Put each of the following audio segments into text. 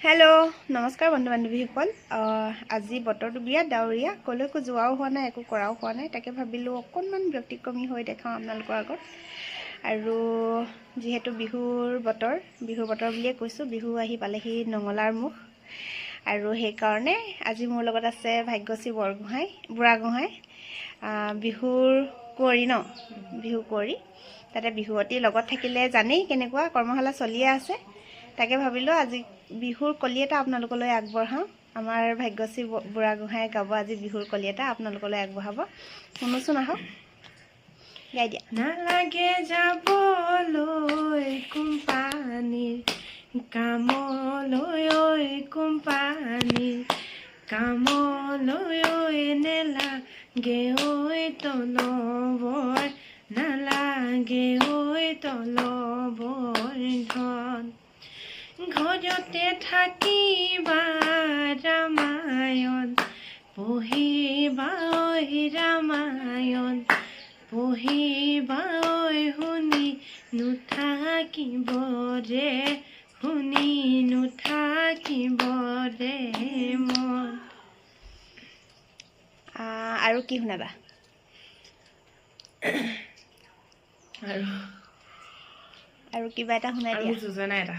hello नमस्कार बंधु बान्धवीসকল আজি বতৰটো বিৰাট ডাৱৰীয়া কলৈকো যোৱাও হোৱা নাই একো কৰাও হোৱা নাই তাকে ভাবিলো অকনমান ব্যক্তিক্ৰমী হৈ দেখাও আপোনালোকৰ আগত আৰু যেহেতু বিহুৰ বতৰ বুলিয়ে কৈছো বিহু আহি পালেহি নঙলাৰ মুখ আৰু সেই কাৰণে আজি মোৰ লগত আছে ভাগ্যশ্ৰী বুঢ়াগোহাঁই বিহুৰ কুঁৱৰী ন বিহু কুঁৱৰী তাতে বিহুৱতী লগত থাকিলে জানেই কেনেকুৱা কৰ্মশালা চলিয়ে আছে তাকে ভাবিলো আজি বিহুৰ কলি এটা আপোনালোকলৈ আগবঢ়াও আমাৰ ভাগ্যশ্ৰী বুঢ়াগোহাঁই গাব আজি বিহুৰ কলি এটা আপোনালোকলৈ আগবঢ়াব শুনোচোন আহক গাই দিয়া নালাগে যাবলৈ কোম্পানীৰ কামলৈ নেলাগে ঐ তলবৰ নালাগে ঐ তলবৰ ধন ঘৰতে থাকিবা ৰামায়ণ পঢ়িবা ঐ ৰামায়ণ পঢ়িবা ঐ শুনি নুথাকিব ৰে মন আৰু কি শুনাবা আৰু কিবা এটা শুনাই দিয়া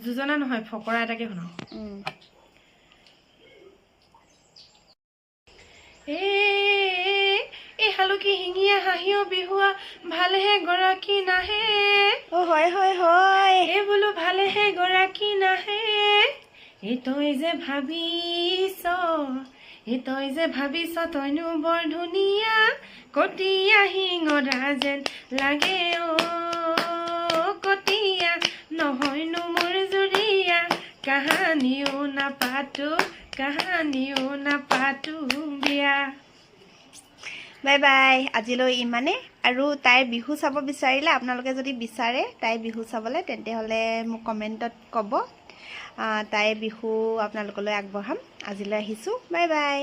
যোজনা নহয় ফকৰা এটাকে শুনাও এই হালুকি হিঙিয়া হাঁহিও বিহুৱা ভালেহে গৰাকী নাহে হয় হয় হয় এই বোলো ভালেহে গৰাকী নাহে এই তই যে ভাবিছ তইনো বৰ ধুনীয়া কটীয়া শিঙৰা যেন লাগে কটীয়া নহয়নো মোৰ জুৰীয়া কাহানিও নাপাতো বিয়া বাই বাই আজিলৈ ইমানে আৰু তাইৰ বিহু চাব বিচাৰিলে আপোনালোকে যদি বিচাৰে তাইৰ বিহু চাবলৈ তেন্তে হলে মোক কমেন্টত ক'ব তাইৰ বিহু আপোনালোকলৈ আগবঢ়াম আজিলৈ আহিছো বাই বাই